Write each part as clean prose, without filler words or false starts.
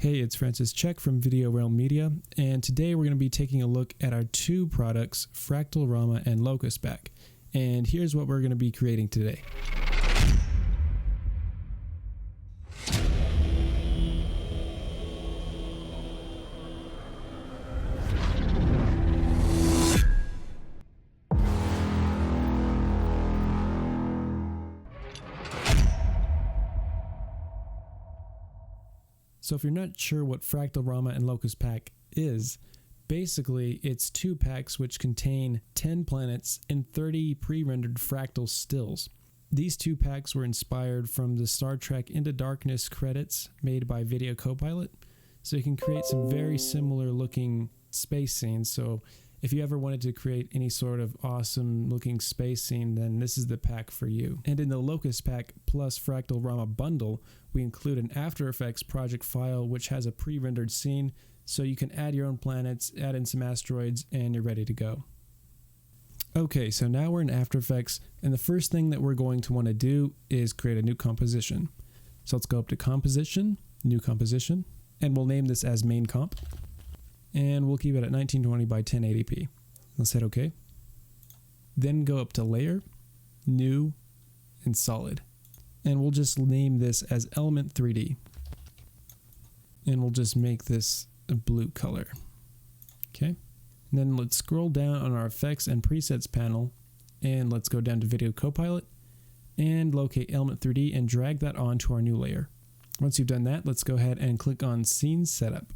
Hey, it's Francis Check from Video Realm Media, and today we're going to be taking a look at our two products, Fractal Rama and Locus Pack. And here's what we're going to be creating today. So if you're not sure what Fractal Rama and Locus Pack is, basically it's two packs which contain 10 planets and 30 pre-rendered fractal stills. These two packs were inspired from the Star Trek Into Darkness credits made by Video Copilot, so you can create some very similar looking space scenes. So if you ever wanted to create any sort of awesome looking space scene, then this is the pack for you. And in the Locus Pack plus Fractal Rama bundle, we include an After Effects project file which has a pre-rendered scene, so you can add your own planets, add in some asteroids, and you're ready to go. Okay, so now we're in After Effects, and the first thing that we're going to want to do is create a new composition. So let's go up to Composition, New Composition, and we'll name this as Main Comp. And we'll keep it at 1920 by 1080p. Let's hit OK. Then go up to Layer, New, and Solid. And we'll just name this as Element 3D. And we'll just make this a blue color. Okay. And then let's scroll down on our Effects and Presets panel, and let's go down to Video Copilot and locate Element 3D and drag that onto our new layer. Once you've done that, let's go ahead and click on Scene Setup.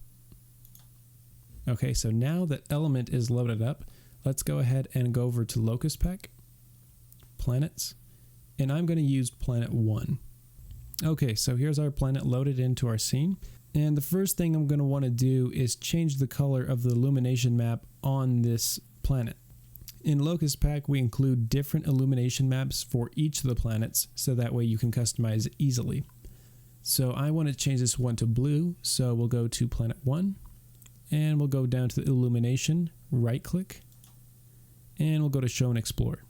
Okay, so now that element is loaded up, let's go ahead and go over to Locus Pack, Planets, and I'm going to use Planet 1. Okay, so here's our planet loaded into our scene, and the first thing I'm going to want to do is change the color of the illumination map on this planet. In Locus Pack, we include different illumination maps for each of the planets, so that way you can customize it easily. So I want to change this one to blue, so we'll go to Planet 1. And we'll go down to the Illumination, right click, and we'll go to Show and Explore.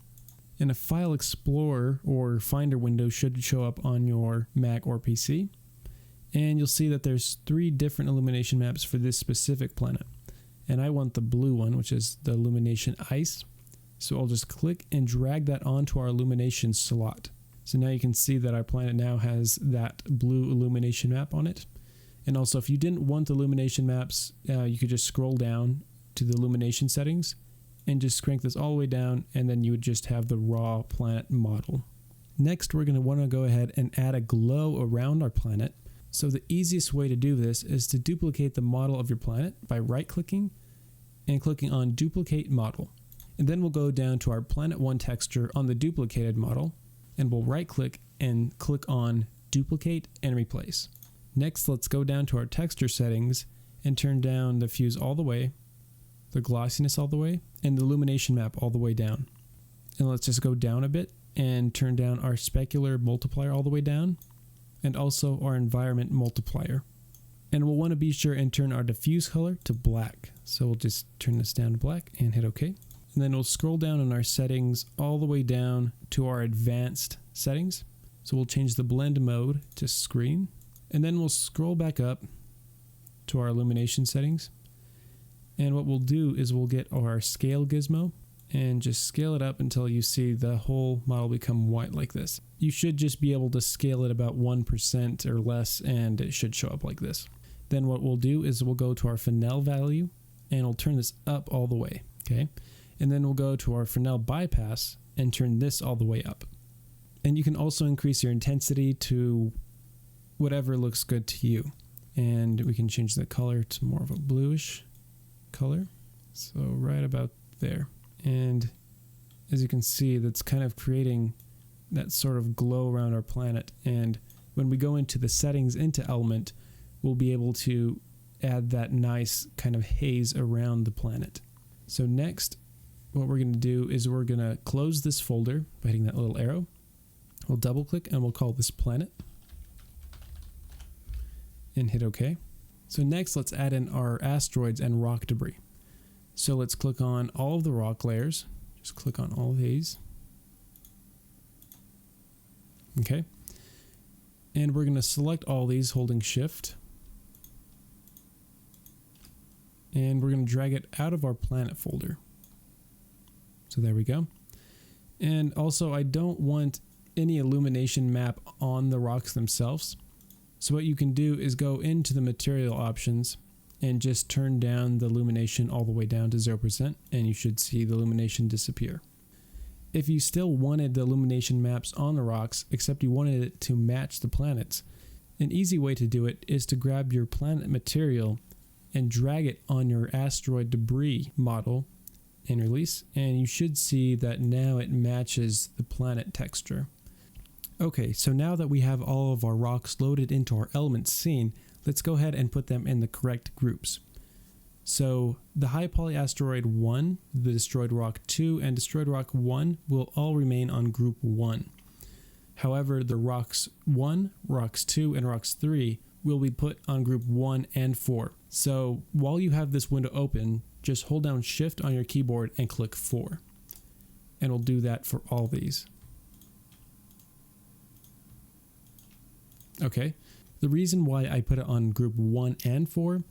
And a File Explorer or Finder window should show up on your Mac or PC. And you'll see that there's 3 different illumination maps for this specific planet. And I want the blue one, which is the Illumination Ice. So I'll just click and drag that onto our illumination slot. So now you can see that our planet now has that blue illumination map on it. And also, if you didn't want illumination maps, you could just scroll down to the illumination settings and just crank this all the way down, and then you would just have the raw planet model. Next, we're going to want to go ahead and add a glow around our planet. So the easiest way to do this is to duplicate the model of your planet by right-clicking and clicking on Duplicate Model. And then we'll go down to our Planet 1 texture on the duplicated model, and we'll right-click and click on Duplicate and Replace. Next, let's go down to our texture settings and turn down the fuse all the way, the glossiness all the way, and the illumination map all the way down. And let's just go down a bit and turn down our specular multiplier all the way down, and also our environment multiplier. And we'll want to be sure and turn our diffuse color to black. So we'll just turn this down to black and hit OK. And then we'll scroll down on our settings all the way down to our advanced settings. So we'll change the blend mode to screen. And then we'll scroll back up to our illumination settings. And what we'll do is we'll get our scale gizmo and just scale it up until you see the whole model become white like this. You should just be able to scale it about 1% or less, and it should show up like this. Then what we'll do is we'll go to our Fresnel value and we'll turn this up all the way, okay? And then we'll go to our Fresnel bypass and turn this all the way up. And you can also increase your intensity to whatever looks good to you, and we can change the color to more of a bluish color, so right about there. And as you can see, that's kind of creating that sort of glow around our planet. And when we go into the settings into element, we'll be able to add that nice kind of haze around the planet. So next, what we're going to do is we're going to close this folder by hitting that little arrow. We'll double click and we'll call this planet and hit OK. So next, let's add in our asteroids and rock debris. So let's click on all of the rock layers. Just click on all of these. Okay. And we're going to select all these holding shift. And we're going to drag it out of our planet folder. So there we go. And also I don't want any illumination map on the rocks themselves. So what you can do is go into the material options and just turn down the illumination all the way down to 0%, and you should see the illumination disappear. If you still wanted the illumination maps on the rocks, except you wanted it to match the planets, an easy way to do it is to grab your planet material and drag it on your asteroid debris model and release, and you should see that now it matches the planet texture. Okay, so now that we have all of our rocks loaded into our element scene, let's go ahead and put them in the correct groups. So the high poly asteroid 1, the destroyed rock 2, and destroyed rock 1 will all remain on group 1. However, the rocks 1, rocks 2, and rocks 3 will be put on group 1 and 4. So while you have this window open, just hold down Shift on your keyboard and click 4. And we'll do that for all these. Okay, the reason why I put it on group 1 and 4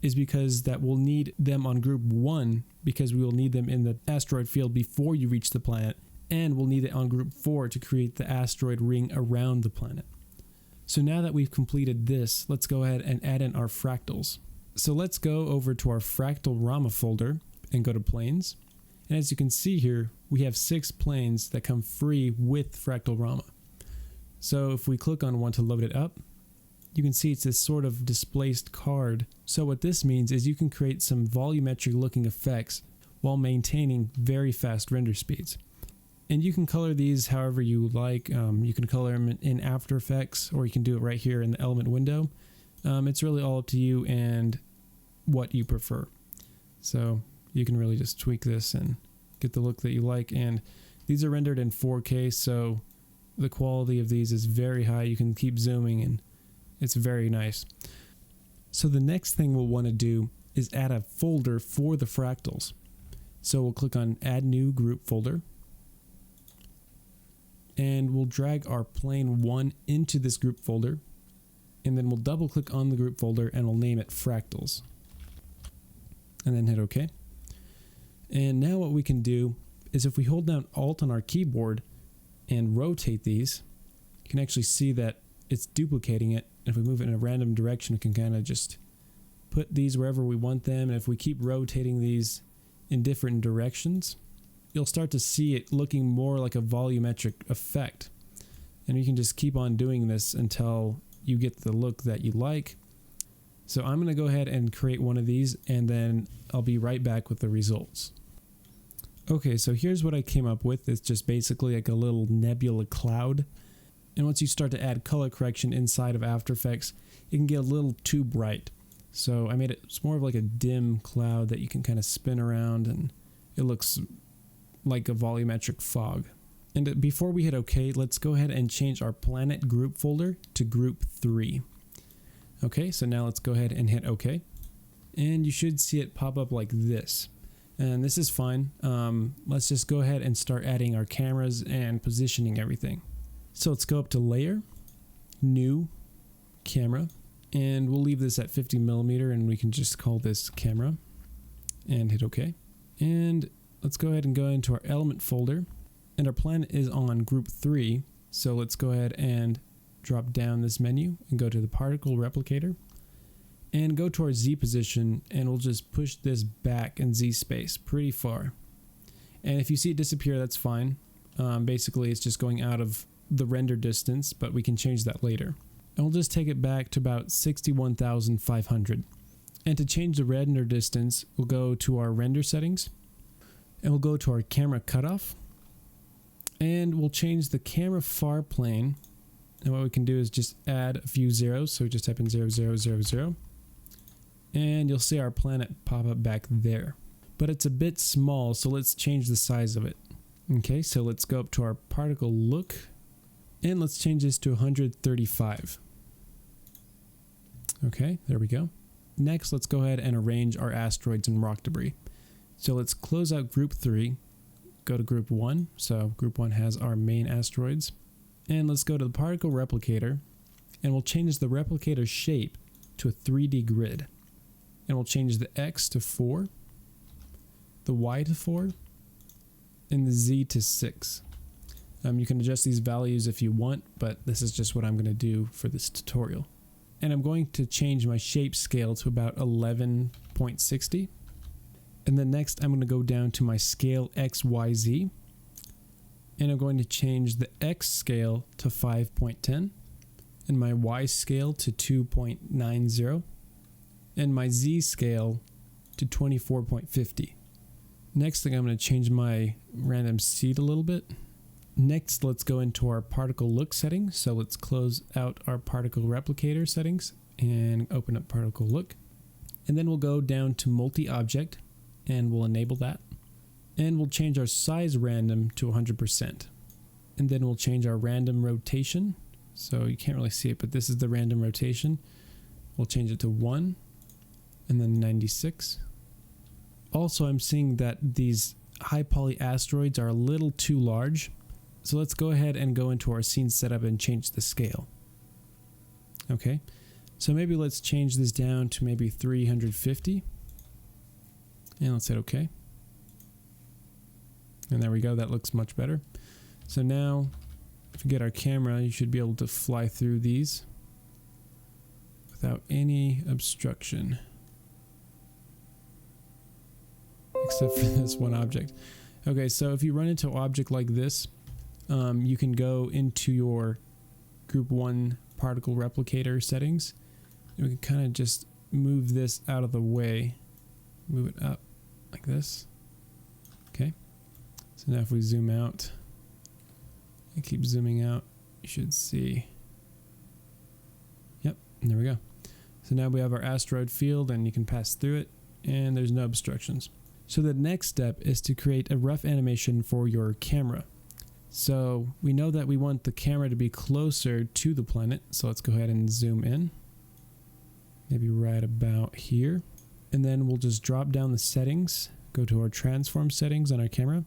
is because that we'll need them on group 1 because we will need them in the asteroid field before you reach the planet, and we'll need it on group 4 to create the asteroid ring around the planet. So now that we've completed this, let's go ahead and add in our fractals. So let's go over to our Fractal Rama folder and go to planes. And as you can see here, we have 6 planes that come free with Fractal Rama. So if we click on one to load it up, you can see it's this sort of displaced card. So what this means is you can create some volumetric looking effects while maintaining very fast render speeds. And you can color these however you like. You can color them in After Effects, or you can do it right here in the element window. It's really all up to you and what you prefer. So you can really just tweak this and get the look that you like. And these are rendered in 4K, so the quality of these is very high. You can keep zooming and it's very nice. So the next thing we'll want to do is add a folder for the fractals. So we'll click on Add New Group Folder. And we'll drag our plane 1 into this group folder. And then we'll double click on the group folder and we'll name it Fractals. And then hit OK. And now what we can do is if we hold down Alt on our keyboard and rotate these, you can actually see that it's duplicating it. If we move it in a random direction, we can kind of just put these wherever we want them. And if we keep rotating these in different directions, you'll start to see it looking more like a volumetric effect. And you can just keep on doing this until you get the look that you like. So I'm going to go ahead and create one of these, and then I'll be right back with the results. Okay, so here's what I came up with. It's just basically like a little nebula cloud. And once you start to add color correction inside of After Effects, it can get a little too bright. So I made it, it's more of like a dim cloud that you can kind of spin around, and it looks like a volumetric fog. And before we hit OK, let's go ahead and change our planet group folder to group 3. Okay, so now let's go ahead and hit OK. And you should see it pop up like this. And this is fine. Let's just go ahead and start adding our cameras and positioning everything. So let's go up to Layer, New, Camera, and we'll leave this at 50mm, and we can just call this Camera, and hit OK. And let's go ahead and go into our Element folder, and our planet is on group 3, so let's go ahead and drop down this menu and go to the Particle Replicator, and go to our Z position, and we'll just push this back in Z space pretty far. And if you see it disappear, that's fine. Basically, it's just going out of the render distance, but we can change that later. And we'll just take it back to about 61,500. And to change the render distance, we'll go to our render settings, and we'll go to our camera cutoff, and we'll change the camera far plane. And what we can do is just add a few zeros, so we just type in 0, 0, 0, 0. And you'll see our planet pop up back there. But it's a bit small, so let's change the size of it. Okay, so let's go up to our particle look, and let's change this to 135. Okay, there we go. Next, let's go ahead and arrange our asteroids and rock debris. So let's close out group 3, go to group 1. So group 1 has our main asteroids. And let's go to the Particle Replicator, and we'll change the replicator shape to a 3D grid. and we'll change the X to 4, the Y to 4, and the Z to 6. You can adjust these values if you want, but this is just what I'm going to do for this tutorial. And I'm going to change my shape scale to about 11.60. And then next I'm going to go down to my scale XYZ. And I'm going to change the X scale to 5.10. And my Y scale to 2.90. And my Z scale to 24.50. Next thing, I'm going to change my random seed a little bit. Next, let's go into our particle look settings. So let's close out our particle replicator settings and open up particle look. And then we'll go down to multi-object and we'll enable that. And we'll change our size random to 100%. And then we'll change our random rotation. So you can't really see it, but this is the random rotation. We'll change it to 1 and then 96. Also, I'm seeing that these high poly asteroids are a little too large. So let's go ahead and go into our scene setup and change the scale. Okay, so maybe let's change this down to maybe 350. And let's hit OK. And there we go, that looks much better. So now, if we get our camera, you should be able to fly through these without any obstruction. Except for this one object. Okay, so if you run into an object like this, you can go into your group 1 particle replicator settings. And we can kind of just move this out of the way. Move it up like this. Okay. So now if we zoom out, and keep zooming out, you should see. Yep, and there we go. So now we have our asteroid field and you can pass through it and there's no obstructions. So the next step is to create a rough animation for your camera. So we know that we want the camera to be closer to the planet. So let's go ahead and zoom in. Maybe right about here. And then we'll just drop down the settings, go to our transform settings on our camera,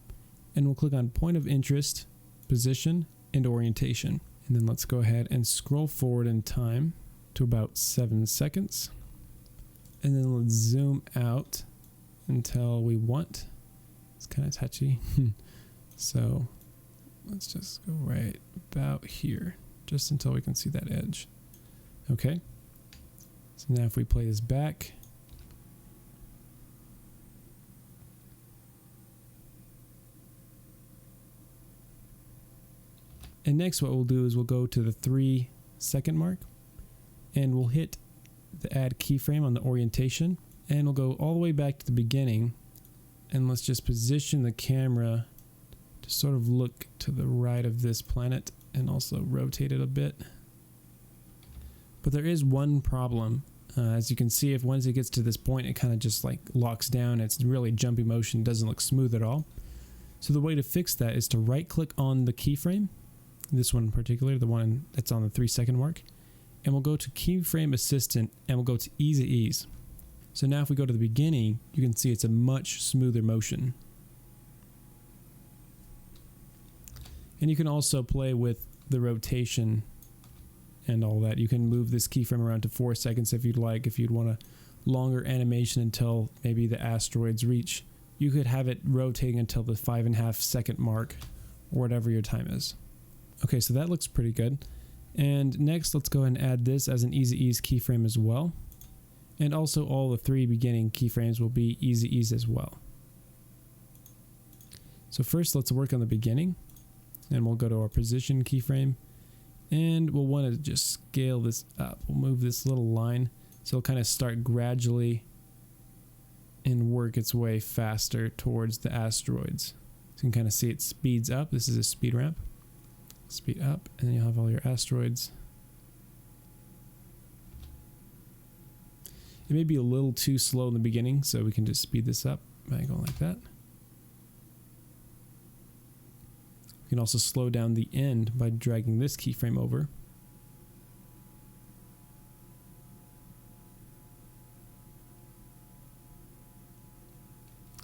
and we'll click on point of interest, position, and orientation. And then let's go ahead and scroll forward in time to about 7 seconds. And then let's zoom out until we want. It's kind of touchy. So let's just go right about here, just until we can see that edge. Okay. So now if we play this back, and next what we'll do is we'll go to the 3-second mark and we'll hit the add keyframe on the orientation, and we'll go all the way back to the beginning, and let's just position the camera to sort of look to the right of this planet and also rotate it a bit. But there is one problem. As you can see, if once it gets to this point, it kind of just like locks down. It's really jumpy motion, doesn't look smooth at all. So the way to fix that is to right click on the keyframe, this one in particular, the one that's on the 3-second mark, and we'll go to Keyframe Assistant and we'll go to Ease at Ease. So now if we go to the beginning, you can see it's a much smoother motion. And you can also play with the rotation and all that. You can move this keyframe around to 4 seconds if you'd like. If you'd want a longer animation until maybe the asteroids reach, you could have it rotating until the 5.5-second mark or whatever your time is. Okay, so that looks pretty good. And next, let's go ahead and add this as an Easy Ease keyframe as well. And also all the 3 beginning keyframes will be Easy Ease as well. So first, let's work on the beginning. And we'll go to our position keyframe. And we'll want to just scale this up. We'll move this little line so it'll kind of start gradually and work its way faster towards the asteroids. So you can kind of see it speeds up. This is a speed ramp. Speed up, and then you'll have all your asteroids. It may be a little too slow in the beginning, so we can just speed this up by going like that. We can also slow down the end by dragging this keyframe over.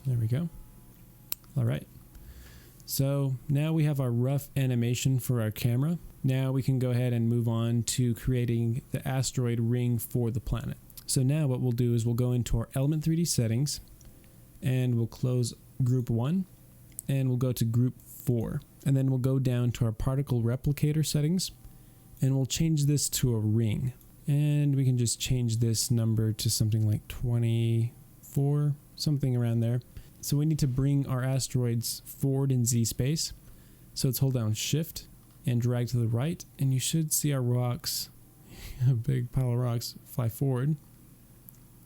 There we go. All right. So now we have our rough animation for our camera. Now we can go ahead and move on to creating the asteroid ring for the planet. So now what we'll do is we'll go into our Element 3D settings and we'll close group 1 and we'll go to group 4. And then we'll go down to our particle replicator settings and we'll change this to a ring. And we can just change this number to something like 24, something around there. So we need to bring our asteroids forward in Z space. So let's hold down Shift and drag to the right, and you should see our rocks, a big pile of rocks, fly forward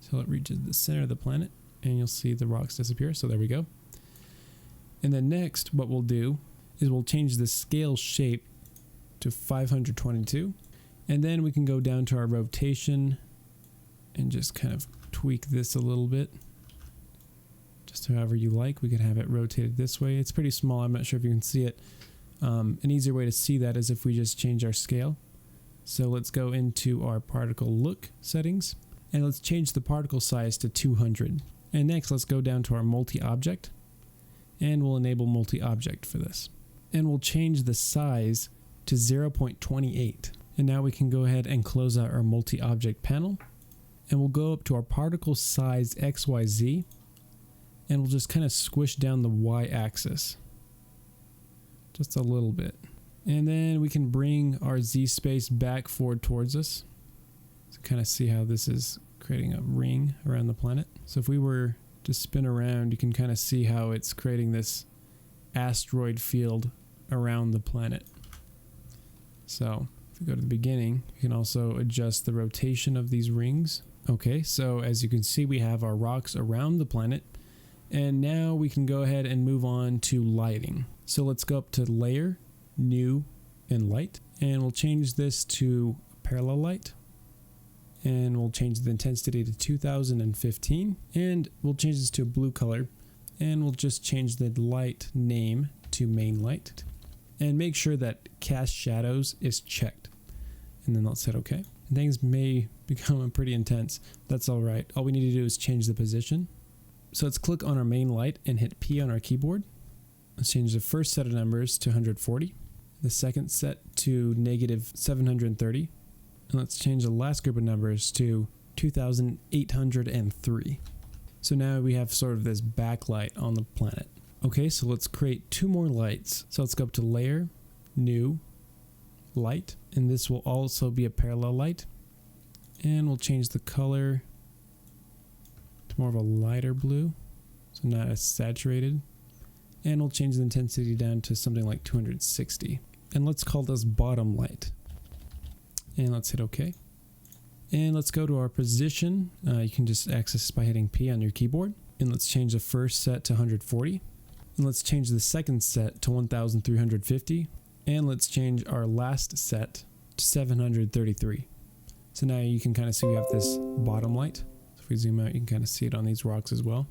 till it reaches the center of the planet, and you'll see the rocks disappear. So there we go. And then next, what we'll do is we'll change the scale shape to 522, and then we can go down to our rotation and just kind of tweak this a little bit. Just however you like. We could have it rotated this way. It's pretty small. I'm not sure if you can see it. An easier way to see that is if we just change our scale. So let's go into our particle look settings and let's change the particle size to 200. And next let's go down to our multi-object and we'll enable multi-object for this. And we'll change the size to 0.28. And now we can go ahead and close out our multi-object panel and we'll go up to our particle size XYZ and we'll just kind of squish down the y-axis just a little bit. And then we can bring our Z space back forward towards us to kind of see how this is creating a ring around the planet. So if we were to spin around, you can kind of see how it's creating this asteroid field around the planet. So if we go to the beginning, you can also adjust the rotation of these rings. Okay, so as you can see, we have our rocks around the planet. And now we can go ahead and move on to lighting. So let's go up to Layer, New, and Light. And we'll change this to Parallel Light. And we'll change the intensity to 2015. And we'll change this to a blue color. And we'll just change the light name to Main Light. And make sure that Cast Shadows is checked. And then let's hit OK. And things may become pretty intense. That's all right. All we need to do is change the position. So let's click on our main light and hit P on our keyboard. Let's change the first set of numbers to 140, the second set to -730, and let's change the last group of numbers to 2803. So now we have sort of this backlight on the planet. Okay, so let's create 2 more lights. So let's go up to Layer, New, Light, and this will also be a parallel light. And we'll change the color more of a lighter blue, so not as saturated, and we'll change the intensity down to something like 260, and let's call this bottom light, and let's hit OK. And let's go to our position. You can just access this by hitting P on your keyboard, and let's change the first set to 140, and let's change the second set to 1350, and let's change our last set to 733. So now you can kind of see we have this bottom light. If we zoom out, you can kind of see it on these rocks as well.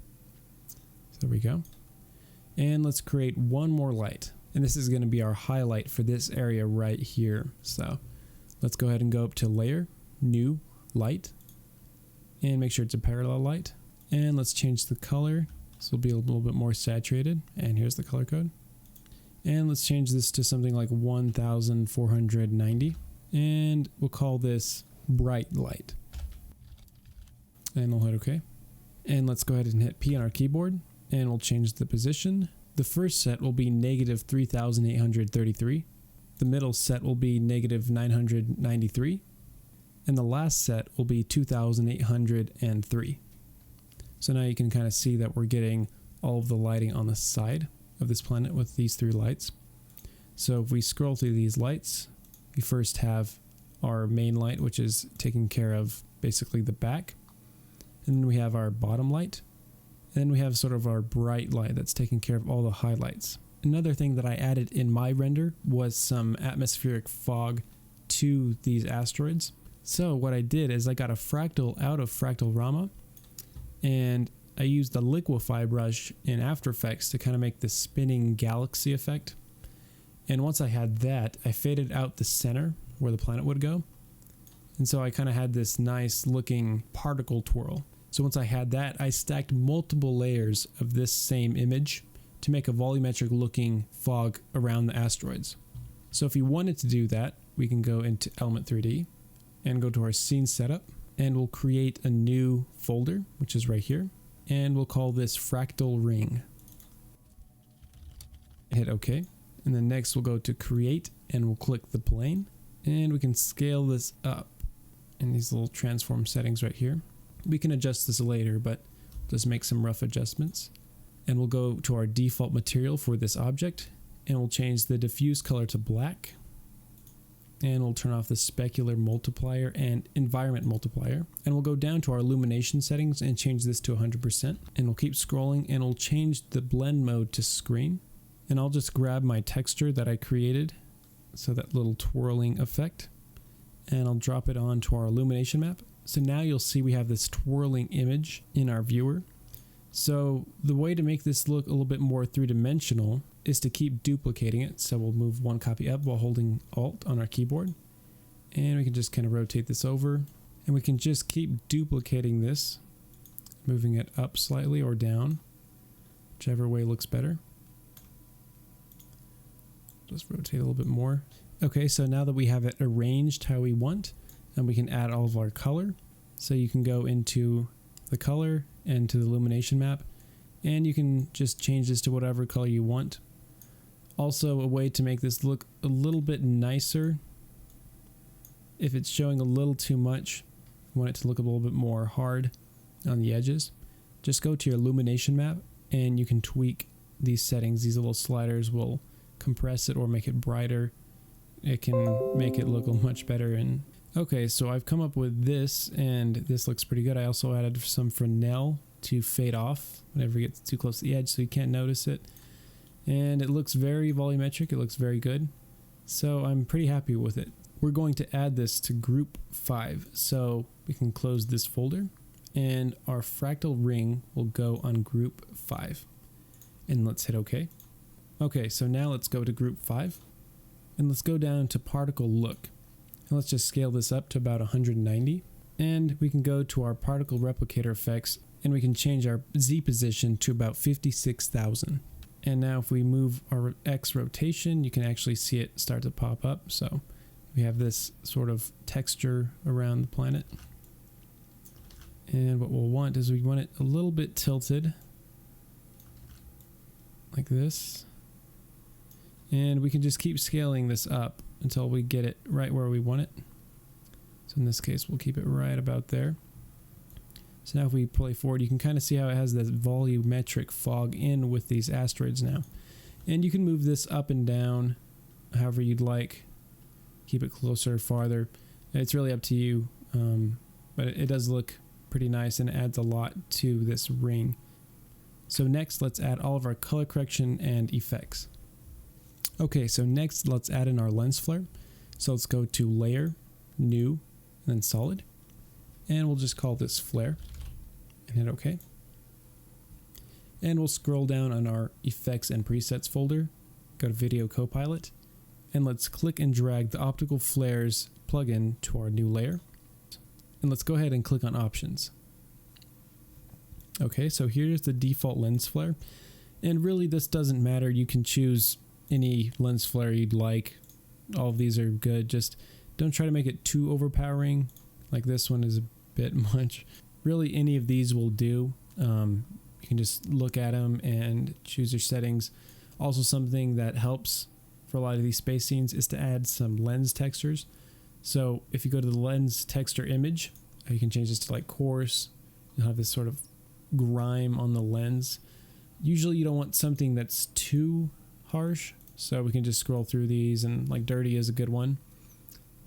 So there we go. And let's create one more light. And this is going to be our highlight for this area right here. So let's go ahead and go up to Layer, New, Light. And make sure it's a parallel light. And let's change the color. This will be a little bit more saturated. And here's the color code. And let's change this to something like 1490. And we'll call this Bright Light. And we'll hit OK. And let's go ahead and hit P on our keyboard, and we'll change the position. The first set will be -3833. The middle set will be -993. And the last set will be 2803. So now you can kind of see that we're getting all of the lighting on the side of this planet with these 3 lights. So if we scroll through these lights, we first have our main light, which is taking care of basically the back. And then we have our bottom light. And then we have sort of our bright light that's taking care of all the highlights. Another thing that I added in my render was some atmospheric fog to these asteroids. So what I did is I got a fractal out of Fractal Rama, and I used the liquify brush in After Effects to kind of make the spinning galaxy effect. And once I had that, I faded out the center where the planet would go. And so I kind of had this nice looking particle twirl. So once I had that, I stacked multiple layers of this same image to make a volumetric looking fog around the asteroids. So if you wanted to do that, we can go into Element 3D and go to our scene setup. and we'll create a new folder, which is right here, and we'll call this Fractal Ring. Hit OK, and then next we'll go to create and we'll click the plane, and we can scale this up in these little transform settings right here. We can adjust this later, but just make some rough adjustments. And we'll go to our default material for this object, and we'll change the diffuse color to black, and we'll turn off the specular multiplier and environment multiplier, and we'll go down to our illumination settings and change this to 100%, and we'll keep scrolling and we'll change the blend mode to screen, and I'll just grab my texture that I created, so that little twirling effect, and I'll drop it onto our illumination map. So now you'll see we have this twirling image in our viewer. So the way to make this look a little bit more three-dimensional is to keep duplicating it. So we'll move one copy up while holding Alt on our keyboard, and we can just kind of rotate this over, and we can just keep duplicating this, moving it up slightly or down, whichever way looks better. Just rotate a little bit more. Okay, so now that we have it arranged how we want, and we can add all of our color. So you can go into the color and to the illumination map, and you can just change this to whatever color you want. Also, a way to make this look a little bit nicer, if it's showing a little too much, you want it to look a little bit more hard on the edges, just go to your illumination map and you can tweak these settings. These little sliders will compress it or make it brighter. It can make it look much better. And okay, so I've come up with this, and this looks pretty good. I also added some Fresnel to fade off whenever it gets too close to the edge so you can't notice it. And it looks very volumetric, it looks very good. So I'm pretty happy with it. We're going to add this to group 5. So we can close this folder, and our fractal ring will go on group 5. And let's hit OK. Okay, so now let's go to group 5, and let's go down to particle look. And let's just scale this up to about 190, and we can go to our particle replicator effects, and we can change our Z position to about 56,000. And now if we move our X rotation, you can actually see it start to pop up. So we have this sort of texture around the planet. And what we'll want is we want it a little bit tilted like this. And we can just keep scaling this up until we get it right where we want it. So in this case, we'll keep it right about there. So now if we play forward, you can kind of see how it has this volumetric fog in with these asteroids now. And you can move this up and down however you'd like. Keep it closer, farther. It's really up to you. But it does look pretty nice and adds a lot to this ring. So next, let's add all of our color correction and effects. Okay, so next let's add in our lens flare. So let's go to Layer, New, and then Solid. And we'll just call this Flare. And hit OK. And we'll scroll down on our Effects and Presets folder, go to Video Copilot, and let's click and drag the Optical Flares plugin to our new layer. And let's go ahead and click on Options. Okay, so here's the default lens flare. And really this doesn't matter. You can choose any lens flare you'd like. All of these are good. Just don't try to make it too overpowering. Like this one is a bit much. Really any of these will do. You can just look at them and choose your settings. Also, something that helps for a lot of these space scenes is to add some lens textures. So if you go to the lens texture image, you can change this to like coarse. You'll have this sort of grime on the lens. Usually you don't want something that's too harsh, so we can just scroll through these, and like dirty is a good one.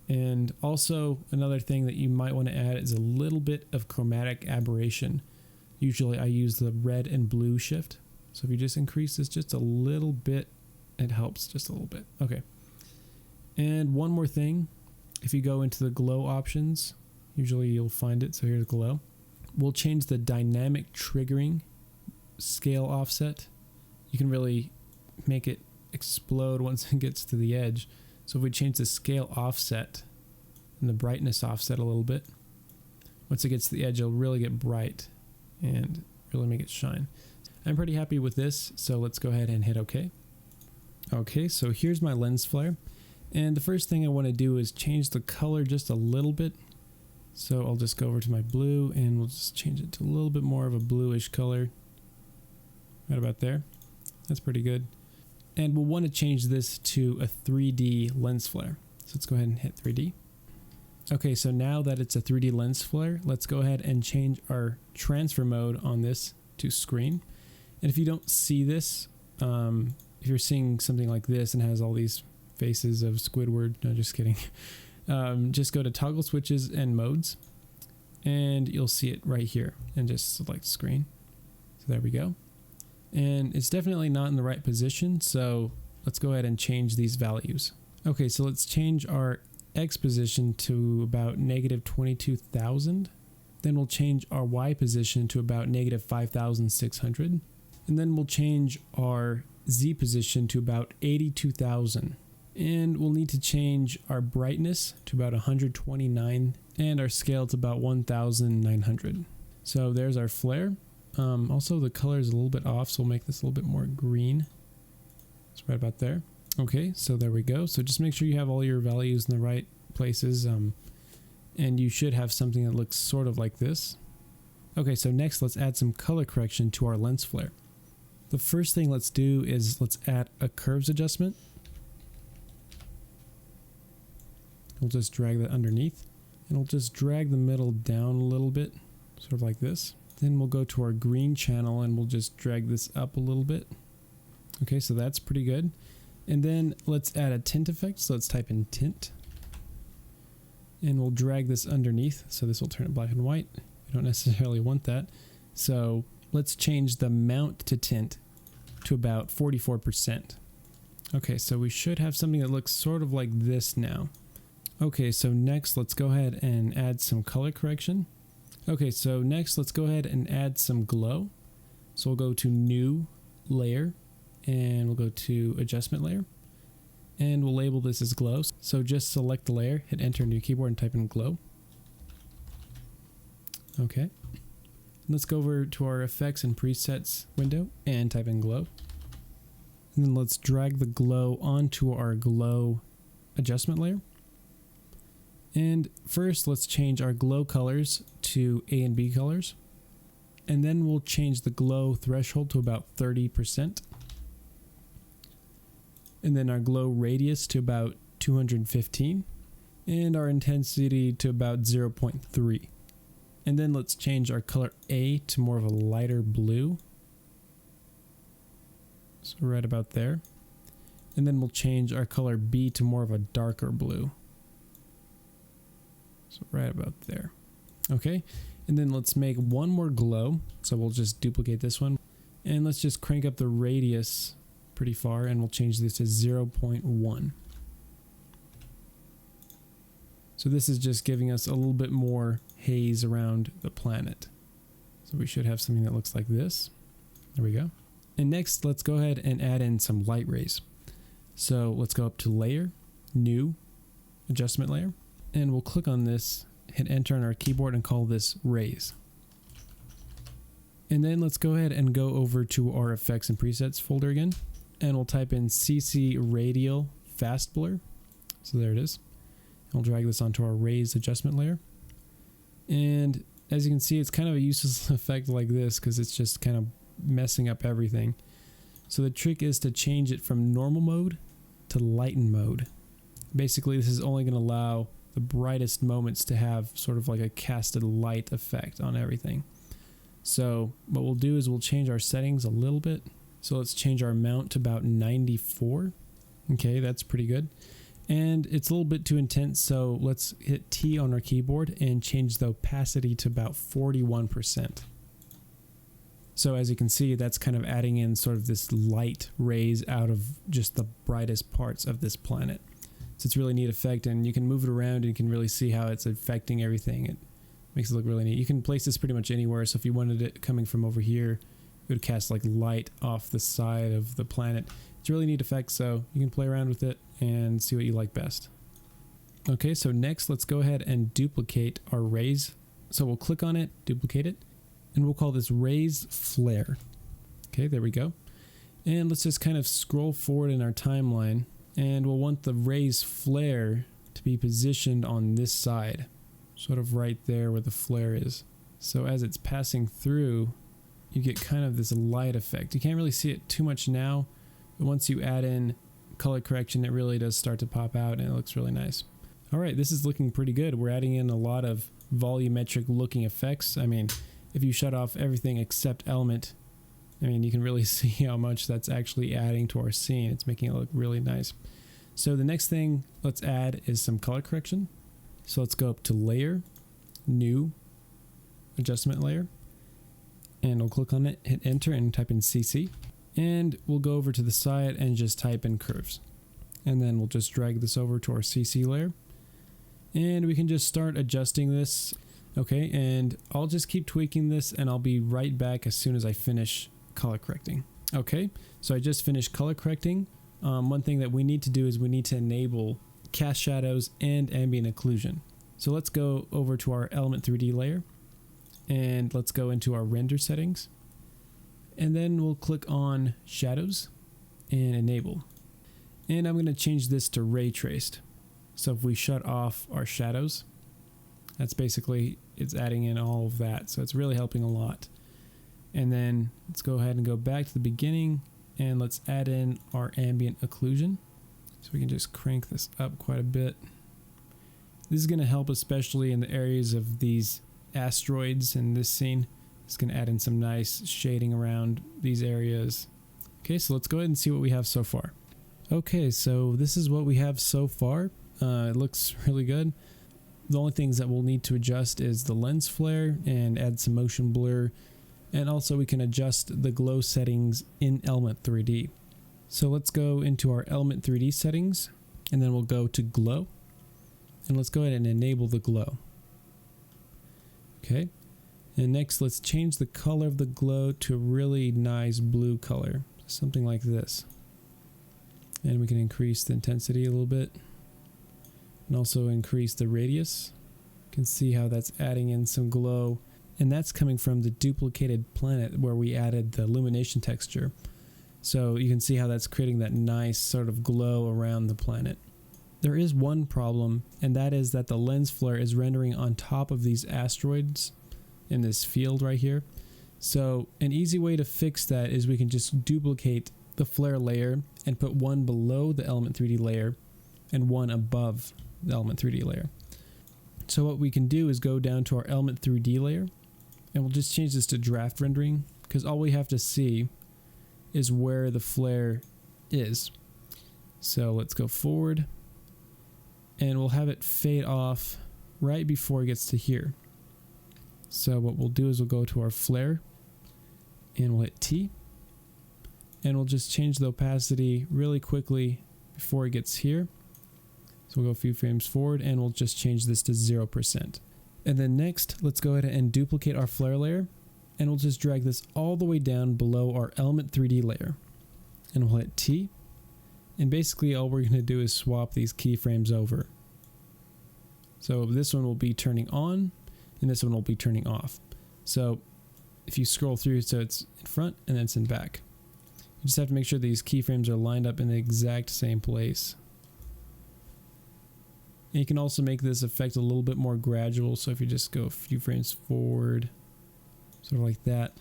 And also another thing that you might want to add is a little bit of chromatic aberration. Usually I use the red and blue shift. So if you just increase this just a little bit, it helps just a little bit. Okay. And one more thing, if you go into the glow options, usually you'll find it. So here's glow. We'll change the dynamic triggering scale offset. You can really make it explode once it gets to the edge. So if we change the scale offset and the brightness offset a little bit, once it gets to the edge, it'll really get bright and really make it shine. I'm pretty happy with this, so let's go ahead and hit OK. Okay, so here's my lens flare. And the first thing I want to do is change the color just a little bit. So I'll just go over to my blue and we'll just change it to a little bit more of a bluish color. Right about there. That's pretty good. And we'll want to change this to a 3D lens flare. So let's go ahead and hit 3D. Okay, so now that it's a 3D lens flare, let's go ahead and change our transfer mode on this to screen. And if you don't see this, if you're seeing something like this and has all these faces of Squidward, no, just kidding. Just go to toggle switches and modes and you'll see it right here and just select screen. So there we go. And it's definitely not in the right position. So let's go ahead and change these values. Okay, so let's change our X position to about negative 22,000. Then we'll change our Y position to about negative 5,600. And then we'll change our Z position to about 82,000. And we'll need to change our brightness to about 129 and our scale to about 1,900. So there's our flare. Also the color is a little bit off, so we'll make this a little bit more green. It's right about there. Okay, so there we go. So just make sure you have all your values in the right places, and you should have something that looks sort of like this. Okay, so next let's add some color correction to our lens flare. The first thing let's do is let's add a curves adjustment. We'll just drag that underneath, and we'll just drag the middle down a little bit, sort of like this. Then we'll go to our green channel and we'll just drag this up a little bit. Okay, so that's pretty good. And then let's add a tint effect. So let's type in tint. And we'll drag this underneath. So this will turn it black and white. We don't necessarily want that. So let's change the mount to tint to about 44%. Okay, so we should have something that looks sort of like this now. Okay, so next let's go ahead and add some color correction. Okay, so next let's go ahead and add some glow. So we'll go to new layer and we'll go to adjustment layer and we'll label this as glow. So just select the layer, hit enter on your keyboard and type in glow. Okay, let's go over to our effects and presets window and type in glow. And then let's drag the glow onto our glow adjustment layer. And first let's change our glow colors to A and B colors. And then we'll change the glow threshold to about 30%. And then our glow radius to about 215. And our intensity to about 0.3. And then let's change our color A to more of a lighter blue. So right about there. And then we'll change our color B to more of a darker blue. So right about there. Okay, and then let's make one more glow. So we'll just duplicate this one. And let's just crank up the radius pretty far and we'll change this to 0.1. So this is just giving us a little bit more haze around the planet. So we should have something that looks like this. There we go. And next, let's go ahead and add in some light rays. So let's go up to layer, new, adjustment layer. And we'll click on this, hit enter on our keyboard and call this rays. And then let's go ahead and go over to our effects and presets folder again. And we'll type in CC Radial Fast Blur. So there it is. We'll drag this onto our rays adjustment layer. And as you can see, it's kind of a useless effect like this because it's just kind of messing up everything. So the trick is to change it from normal mode to lighten mode. Basically, this is only going to allow the brightest moments to have sort of like a casted light effect on everything. So what we'll do is we'll change our settings a little bit. So let's change our mount to about 94. Okay, that's pretty good. And it's a little bit too intense, so let's hit T on our keyboard and change the opacity to about 41%. So as you can see, that's kind of adding in sort of this light rays out of just the brightest parts of this planet. So it's a really neat effect, and you can move it around and you can really see how it's affecting everything. It makes it look really neat. You can place this pretty much anywhere, so if you wanted it coming from over here, it would cast like light off the side of the planet. It's a really neat effect, so you can play around with it and see what you like best. Okay, so next let's go ahead and duplicate our rays. So we'll click on it, duplicate it, and we'll call this rays flare. Okay, there we go. And let's just kind of scroll forward in our timeline, and we'll want the rays flare to be positioned on this side. sort of right there where the flare is. So as it's passing through, you get kind of this light effect. You can't really see it too much now, but once you add in color correction, it really does start to pop out and it looks really nice. All right, this is looking pretty good. We're adding in a lot of volumetric looking effects. I mean, if you shut off everything except element, I mean, you can really see how much that's actually adding to our scene. It's making it look really nice. So the next thing let's add is some color correction. So let's go up to Layer, New, Adjustment Layer, and we'll click on it, hit Enter, and type in CC. And we'll go over to the side and just type in Curves. And then we'll just drag this over to our CC layer. And we can just start adjusting this. Okay, and I'll just keep tweaking this and I'll be right back as soon as I finish color correcting. Okay, so I just finished color correcting. One thing that we need to do is we need to enable cast shadows and ambient occlusion. So let's go over to our Element 3D layer and let's go into our render settings. And then we'll click on shadows and enable. And I'm going to change this to ray traced. So if we shut off our shadows, that's basically, it's adding in all of that. So it's really helping a lot. And then let's go ahead and go back to the beginning and let's add in our ambient occlusion. So we can just crank this up quite a bit. This is going to help especially in the areas of these asteroids in this scene. It's going to add in some nice shading around these areas. Okay, so let's go ahead and see what we have so far. Okay, so this is what we have so far. It looks really good. The only things that we'll need to adjust is the lens flare and add some motion blur. And also we can adjust the glow settings in Element 3D. So let's go into our Element 3D settings and then we'll go to glow. And let's go ahead and enable the glow. Okay. And next let's change the color of the glow to a really nice blue color. Something like this. And we can increase the intensity a little bit. And also increase the radius. You can see how that's adding in some glow. And that's coming from the duplicated planet where we added the illumination texture. So you can see how that's creating that nice sort of glow around the planet. There is one problem, and that is that the lens flare is rendering on top of these asteroids in this field right here. So an easy way to fix that is we can just duplicate the flare layer and put one below the Element 3D layer and one above the Element 3D layer. So what we can do is go down to our Element 3D layer and we'll just change this to draft rendering because all we have to see is where the flare is. So let's go forward and we'll have it fade off right before it gets to here. So what we'll do is we'll go to our flare and we'll hit T and we'll just change the opacity really quickly before it gets here. So we'll go a few frames forward and we'll just change this to 0%. And then next, let's go ahead and duplicate our flare layer and we'll just drag this all the way down below our Element 3D layer. And we'll hit T. And basically all we're going to do is swap these keyframes over. So this one will be turning on and this one will be turning off. So if you scroll through, so it's in front and then it's in back. You just have to make sure these keyframes are lined up in the exact same place. And you can also make this effect a little bit more gradual. So if you just go a few frames forward, sort of like that,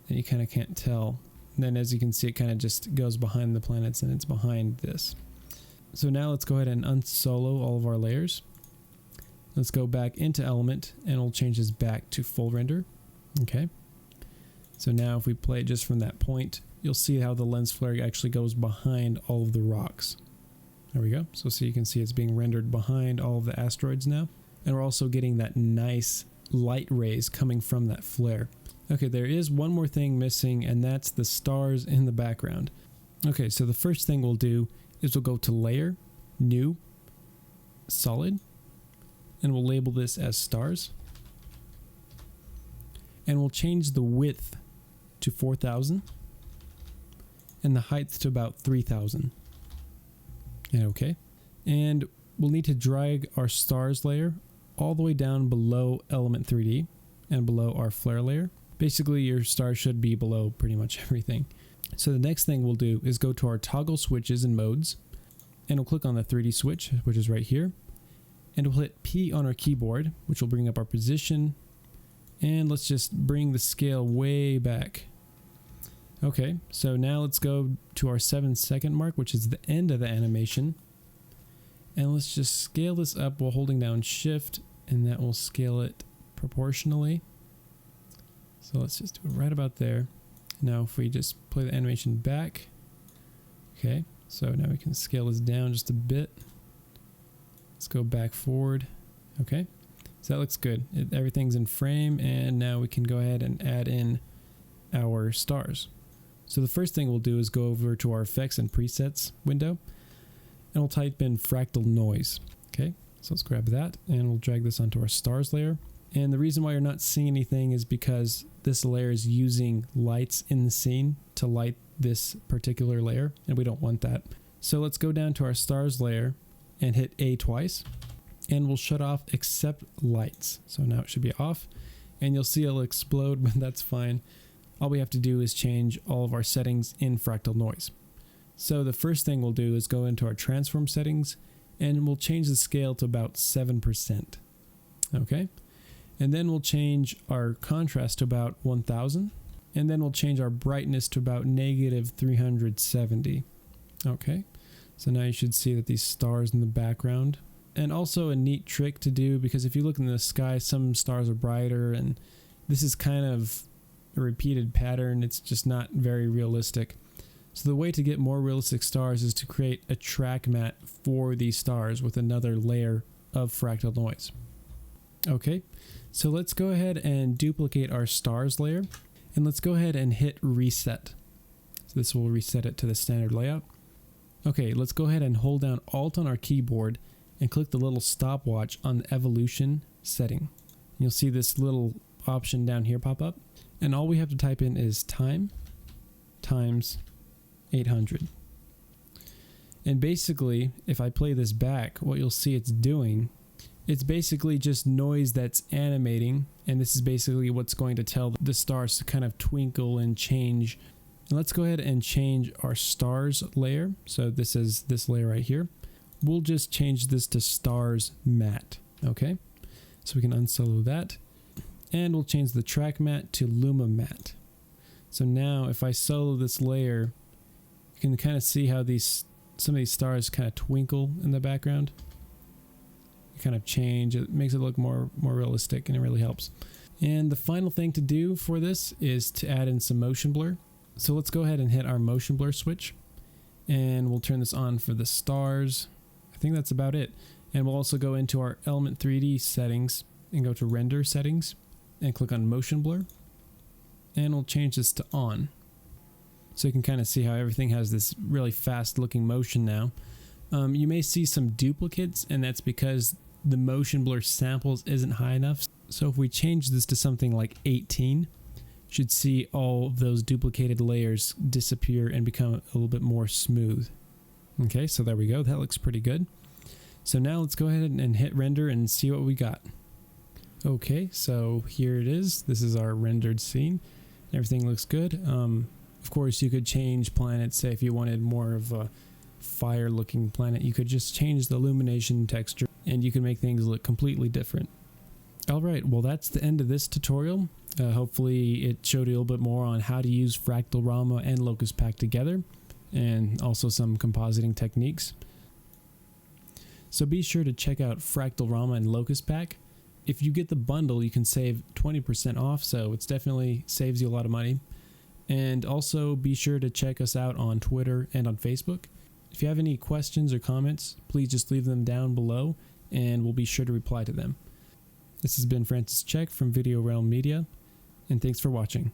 then you kind of can't tell. And then as you can see, it kind of just goes behind the planets and it's behind this. So now let's go ahead and unsolo all of our layers. Let's go back into Element and we'll change this back to full render. Okay. So now if we play it just from that point, you'll see how the lens flare actually goes behind all of the rocks. There we go. So you can see it's being rendered behind all of the asteroids now. And we're also getting that nice light rays coming from that flare. Okay, there is one more thing missing, and that's the stars in the background. Okay, so the first thing we'll do is we'll go to Layer, New, Solid, and we'll label this as stars. And we'll change the width to 4,000 and the height to about 3,000. And okay. And we'll need to drag our stars layer all the way down below Element 3D and below our flare layer. Basically, your star should be below pretty much everything. So the next thing we'll do is go to our toggle switches and modes, and we'll click on the 3D switch, which is right here. and we'll hit P on our keyboard, which will bring up our position. And let's just bring the scale way back. Okay, so now let's go to our 7-second mark, which is the end of the animation. And let's just scale this up while holding down Shift, and that will scale it proportionally. So let's just do it right about there. Now if we just play the animation back. Okay, so now we can scale this down just a bit. Let's go back forward. Okay, so that looks good. Everything's in frame, and now we can go ahead and add in our stars. So the first thing we'll do is go over to our effects and presets window, and we'll type in Fractal Noise. Okay, so let's grab that, and we'll drag this onto our stars layer. And the reason why you're not seeing anything is because this layer is using lights in the scene to light this particular layer, and we don't want that. So let's go down to our stars layer and hit A twice, and we'll shut off except lights. So now it should be off, and you'll see it'll explode, but that's fine. All we have to do is change all of our settings in Fractal Noise. So the first thing we'll do is go into our transform settings, and we'll change the scale to about 7%. Okay, and then we'll change our contrast to about 1000, and then we'll change our brightness to about -370. Okay, so now you should see that these stars in the background. And also a neat trick to do, because if you look in the sky, some stars are brighter, and this is kind of a repeated pattern. It's just not very realistic. So the way to get more realistic stars is to create a track matte for these stars with another layer of Fractal Noise. Okay, so let's go ahead and duplicate our stars layer, and let's go ahead and hit reset. So this will reset it to the standard layout. Okay, let's go ahead and hold down Alt on our keyboard and click the little stopwatch on the evolution setting. You'll see this little option down here pop up, and all we have to type in is time times 800. And basically, if I play this back, what you'll see it's doing, it's basically just noise that's animating, and this is basically what's going to tell the stars to kind of twinkle and change. And let's go ahead and change our stars layer. So this is this layer right here. We'll just change this to stars matte. Okay, so we can unsolo that, and we'll change the track matte to Luma matte. So now if I solo this layer, you can kind of see how some of these stars kind of twinkle in the background. You kind of change, it makes it look more realistic, and it really helps. And the final thing to do for this is to add in some motion blur. So let's go ahead and hit our motion blur switch, and we'll turn this on for the stars. I think that's about it. And we'll also go into our Element 3D settings and go to Render Settings and click on Motion Blur, and we'll change this to On. So you can kind of see how everything has this really fast looking motion now. You may see some duplicates, and that's because the motion blur samples isn't high enough. So if we change this to something like 18, should see all of those duplicated layers disappear and become a little bit more smooth. Okay, so there we go. That looks pretty good. So now let's go ahead and hit render and see what we got. Okay, so here it is. This is our rendered scene. Everything looks good. Of course, you could change planets. Say if you wanted more of a fire looking planet, you could just change the illumination texture, and you can make things look completely different. Alright, well that's the end of this tutorial. Hopefully it showed you a little bit more on how to use Fractal Rama and Locus Pack together, and also some compositing techniques. So be sure to check out Fractal Rama and Locus Pack. If you get the bundle, you can save 20% off, so it's definitely saves you a lot of money. And also be sure to check us out on Twitter and on Facebook. If you have any questions or comments, please just leave them down below, and we'll be sure to reply to them. This has been Francis Check from Video Realm Media, and thanks for watching.